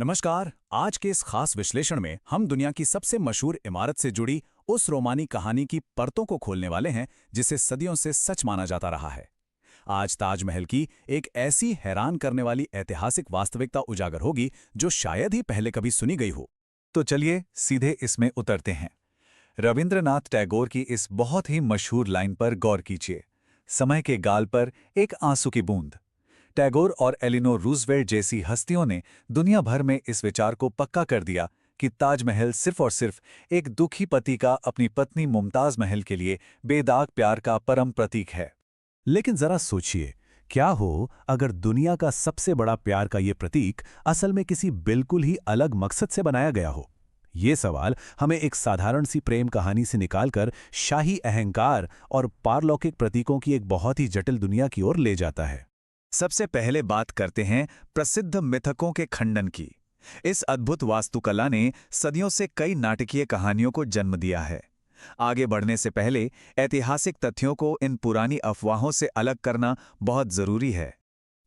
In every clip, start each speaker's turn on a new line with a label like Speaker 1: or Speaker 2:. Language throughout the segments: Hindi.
Speaker 1: नमस्कार। आज के इस खास विश्लेषण में हम दुनिया की सबसे मशहूर इमारत से जुड़ी उस रोमानी कहानी की परतों को खोलने वाले हैं जिसे सदियों से सच माना जाता रहा है। आज ताजमहल की एक ऐसी हैरान करने वाली ऐतिहासिक वास्तविकता उजागर होगी जो शायद ही पहले कभी सुनी गई हो।
Speaker 2: तो चलिए सीधे इसमें उतरते हैं। रविंद्रनाथ टैगोर की इस बहुत ही मशहूर लाइन पर गौर कीजिए। समय के गाल पर एक आंसू की बूंद। टैगोर और एलिनोर रूजवेल्ट जैसी हस्तियों ने दुनिया भर में इस विचार को पक्का कर दिया कि ताजमहल सिर्फ और सिर्फ एक दुखी पति का अपनी पत्नी मुमताज महल के लिए बेदाग प्यार का परम प्रतीक है।
Speaker 1: लेकिन जरा सोचिए, क्या हो अगर दुनिया का सबसे बड़ा प्यार का ये प्रतीक असल में किसी बिल्कुल ही अलग मकसद से बनाया गया हो। ये सवाल हमें एक साधारण सी प्रेम कहानी से निकालकर शाही अहंकार और पारलौकिक प्रतीकों की एक बहुत ही जटिल दुनिया की ओर ले जाता है।
Speaker 2: सबसे पहले बात करते हैं प्रसिद्ध मिथकों के खंडन की। इस अद्भुत वास्तुकला ने सदियों से कई नाटकीय कहानियों को जन्म दिया है। आगे बढ़ने से पहले ऐतिहासिक तथ्यों को इन पुरानी अफवाहों से अलग करना बहुत जरूरी है।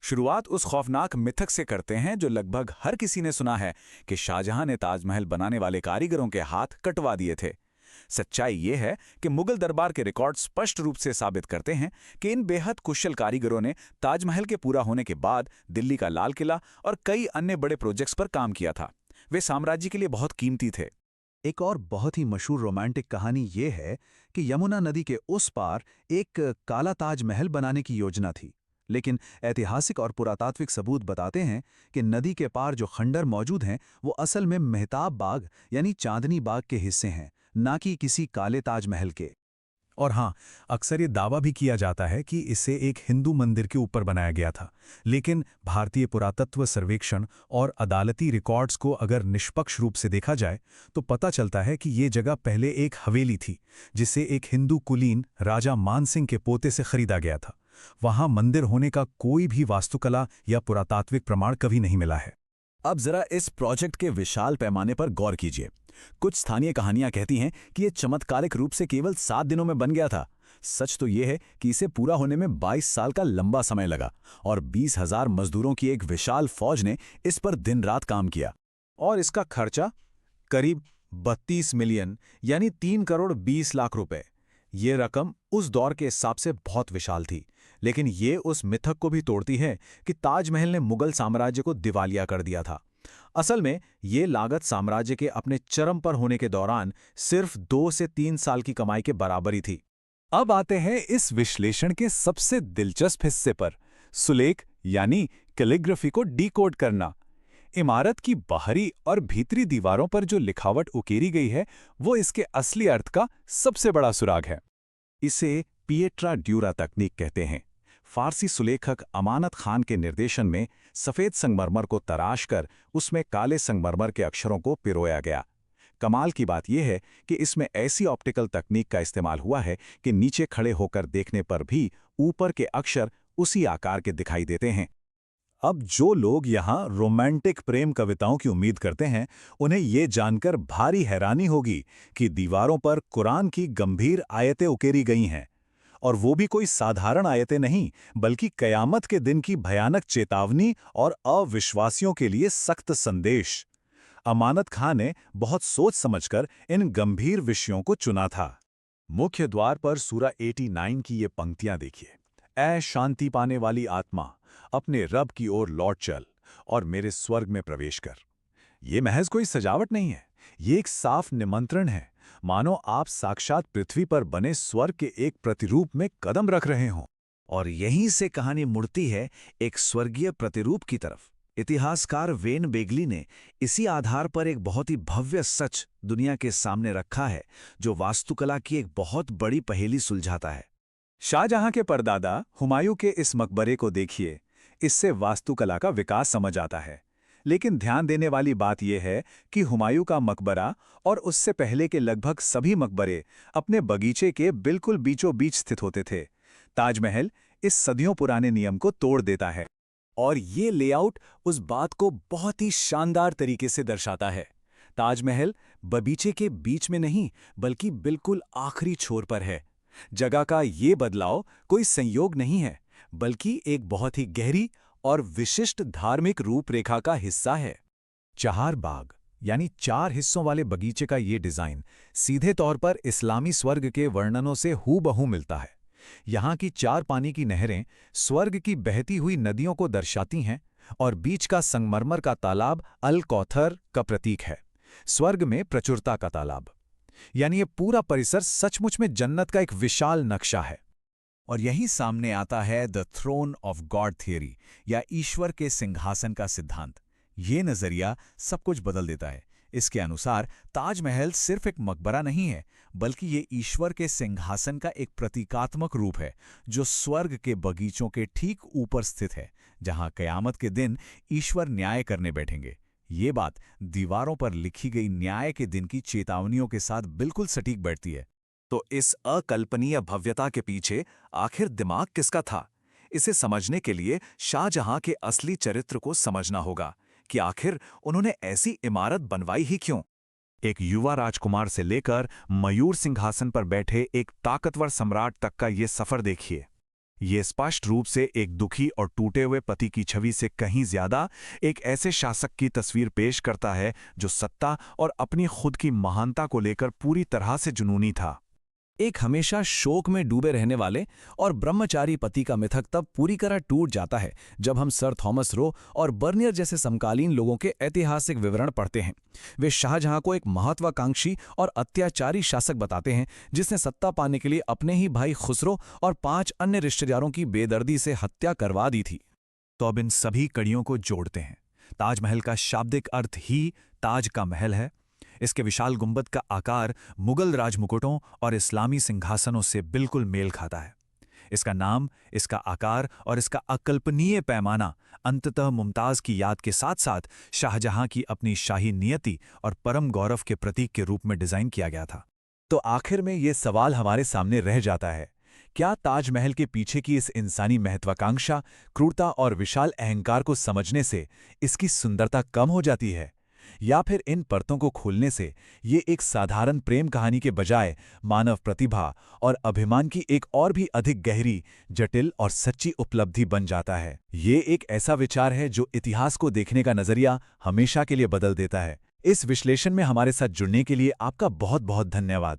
Speaker 1: शुरुआत उस खौफनाक मिथक से करते हैं जो लगभग हर किसी ने सुना है कि शाहजहां ने ताजमहल बनाने वाले कारीगरों के हाथ कटवा दिए थे। सच्चाई ये है कि मुगल दरबार के रिकॉर्ड स्पष्ट रूप से साबित करते हैं कि इन बेहद कुशल कारीगरों ने ताजमहल के पूरा होने के बाद दिल्ली का लाल किला और कई अन्य बड़े प्रोजेक्ट्स पर काम किया था। वे साम्राज्य के लिए बहुत कीमती थे।
Speaker 3: एक और बहुत ही मशहूर रोमांटिक कहानी ये है कि यमुना नदी के उस पार एक काला ताजमहल बनाने की योजना थी, लेकिन ऐतिहासिक और पुरातात्विक सबूत बताते हैं कि नदी के पार जो खंडर मौजूद हैं वो असल में मेहताब बाग यानी चांदनी बाग के हिस्से हैं, ना कि किसी काले ताजमहल के।
Speaker 1: और हाँ, अक्सर ये दावा भी किया जाता है कि इसे एक हिंदू मंदिर के ऊपर बनाया गया था, लेकिन भारतीय पुरातत्व सर्वेक्षण और अदालती रिकॉर्ड्स को अगर निष्पक्ष रूप से देखा जाए तो पता चलता है कि ये जगह पहले एक हवेली थी जिसे एक हिंदू कुलीन राजा मानसिंह के पोते से खरीदा गया था। वहां मंदिर होने का कोई भी वास्तुकला या पुरातात्विक प्रमाण कभी नहीं मिला है। अब जरा इस प्रोजेक्ट के विशाल पैमाने पर गौर कीजिए। कुछ स्थानीय कहानियां कहती हैं कि यह चमत्कारिक रूप से केवल 7 दिनों में बन गया था। सच तो यह है कि इसे पूरा होने में 22 साल का लंबा समय लगा और 20,000 मजदूरों की एक विशाल फौज ने इस पर दिन रात काम किया।
Speaker 2: और इसका खर्चा करीब 32 मिलियन यानी 3 करोड़ 20 लाख रुपए। ये रकम उस दौर के हिसाब से बहुत विशाल थी, लेकिन ये उस मिथक को भी तोड़ती है कि ताजमहल ने मुगल साम्राज्य को दिवालिया कर दिया था। असल में ये लागत साम्राज्य के अपने चरम पर होने के दौरान सिर्फ 2 से 3 साल की कमाई के बराबर ही थी।
Speaker 1: अब आते हैं इस विश्लेषण के सबसे दिलचस्प हिस्से पर, सुलेख यानी कैलिग्राफी को डिकोड करना। इमारत की बाहरी और भीतरी दीवारों पर जो लिखावट उकेरी गई है वो इसके असली अर्थ का सबसे बड़ा सुराग है। इसे पिएट्रा ड्यूरा तकनीक कहते हैं। फारसी सुलेखक अमानत खान के निर्देशन में सफ़ेद संगमरमर को तराश कर उसमें काले संगमरमर के अक्षरों को पिरोया गया। कमाल की बात यह है कि इसमें ऐसी ऑप्टिकल तकनीक का इस्तेमाल हुआ है कि नीचे खड़े होकर देखने पर भी ऊपर के अक्षर उसी आकार के दिखाई देते हैं। अब जो लोग यहाँ रोमांटिक प्रेम कविताओं की उम्मीद करते हैं, उन्हें ये जानकर भारी हैरानी होगी कि दीवारों पर कुरान की गंभीर आयतें उकेरी गई हैं। और वो भी कोई साधारण आयतें नहीं, बल्कि कयामत के दिन की भयानक चेतावनी और अविश्वासियों के लिए सख्त संदेश। अमानत खां ने बहुत सोच समझकर इन गंभीर विषयों को चुना था। मुख्य द्वार पर सूरा 89 की ये पंक्तियां देखिए। ऐ शांति पाने वाली आत्मा, अपने रब की ओर लौट चल और मेरे स्वर्ग में प्रवेश कर। ये महज कोई सजावट नहीं है, ये एक साफ निमंत्रण है, मानो आप साक्षात पृथ्वी पर बने स्वर्ग के एक प्रतिरूप में कदम रख रहे हों।
Speaker 3: और यहीं से कहानी मुड़ती है एक स्वर्गीय प्रतिरूप की तरफ। इतिहासकार वेन बेगली ने इसी आधार पर एक बहुत ही भव्य सच दुनिया के सामने रखा है जो वास्तुकला की एक बहुत बड़ी पहेली सुलझाता है।
Speaker 1: शाहजहां के परदादा हुमायूं के इस मकबरे को देखिए। इससे वास्तुकला का विकास समझ आता है। लेकिन ध्यान देने वाली बात यह है कि हुमायूं का मकबरा और उससे पहले के लगभग सभी मकबरे अपने बगीचे के बिल्कुल बीचों बीच स्थित होते थे। ताजमहल इस सदियों पुराने नियम को तोड़ देता है और ये लेआउट उस बात को बहुत ही शानदार तरीके से दर्शाता है। ताजमहल बगीचे के बीच में नहीं, बल्कि बिल्कुल आखिरी छोर पर है। जगह का ये बदलाव कोई संयोग नहीं है, बल्कि एक बहुत ही गहरी और विशिष्ट धार्मिक रूपरेखा का हिस्सा है।
Speaker 2: चार बाग यानी 4 हिस्सों वाले बगीचे का ये डिजाइन सीधे तौर पर इस्लामी स्वर्ग के वर्णनों से हूबहू मिलता है। यहाँ की 4 पानी की नहरें स्वर्ग की बहती हुई नदियों को दर्शाती हैं और बीच का संगमरमर का तालाब अल कौथर का प्रतीक है, स्वर्ग में प्रचुरता का तालाब। यानी ये पूरा परिसर सचमुच में जन्नत का एक विशाल नक्शा है। और यहीं सामने आता है the throne of God theory या ईश्वर के सिंहासन का सिद्धांत। ये नजरिया सब कुछ बदल देता है। इसके अनुसार ताजमहल सिर्फ एक मकबरा नहीं है, बल्कि ये ईश्वर के सिंहासन का एक प्रतीकात्मक रूप है जो स्वर्ग के बगीचों के ठीक ऊपर स्थित है, जहां कयामत के दिन ईश्वर न्याय करने बैठेंगे। ये बात दीवारों पर लिखी गई न्याय के दिन की चेतावनियों के साथ बिल्कुल सटीक बैठती है। तो इस अकल्पनीय भव्यता के पीछे आखिर दिमाग किसका था? इसे समझने के लिए शाहजहां के असली चरित्र को समझना होगा कि आखिर उन्होंने ऐसी इमारत बनवाई ही क्यों। एक युवा राजकुमार से लेकर मयूर सिंहासन पर बैठे एक ताकतवर सम्राट तक का ये सफर देखिए। ये स्पष्ट रूप से एक दुखी और टूटे हुए पति की छवि से कहीं ज्यादा एक ऐसे शासक की तस्वीर पेश करता है जो सत्ता और अपनी खुद की महानता को लेकर पूरी तरह से जुनूनी था।
Speaker 3: एक हमेशा शोक में डूबे रहने वाले और ब्रह्मचारी पति का मिथक तब पूरी तरह टूट जाता है जब हम सर थॉमस रो और बर्नियर जैसे समकालीन लोगों के ऐतिहासिक विवरण पढ़ते हैं। वे शाहजहां को एक महत्वाकांक्षी और अत्याचारी शासक बताते हैं जिसने सत्ता पाने के लिए अपने ही भाई खुसरो और 5 अन्य रिश्तेदारों की बेदर्दी से हत्या करवा दी थी।
Speaker 2: तो अब इन सभी कड़ियों को जोड़ते हैं। ताजमहल का शाब्दिक अर्थ ही ताज का महल है। इसके विशाल गुंबद का आकार मुगल राजमुकुटों और इस्लामी सिंहासनों से बिल्कुल मेल खाता है। इसका नाम, इसका आकार और इसका अकल्पनीय पैमाना अंततः मुमताज की याद के साथ साथ शाहजहां की अपनी शाही नियति और परम गौरव के प्रतीक के रूप में डिजाइन किया गया था। तो आखिर में ये सवाल हमारे सामने रह जाता है, क्या ताजमहल के पीछे की इस इंसानी महत्वाकांक्षा, क्रूरता और विशाल अहंकार को समझने से इसकी सुंदरता कम हो जाती है, या फिर इन परतों को खोलने से ये एक साधारण प्रेम कहानी के बजाय मानव प्रतिभा और अभिमान की एक और भी अधिक गहरी, जटिल और सच्ची उपलब्धि बन जाता है? ये एक ऐसा विचार है जो इतिहास को देखने का नजरिया हमेशा के लिए बदल देता है। इस विश्लेषण में हमारे साथ जुड़ने के लिए आपका बहुत बहुत धन्यवाद।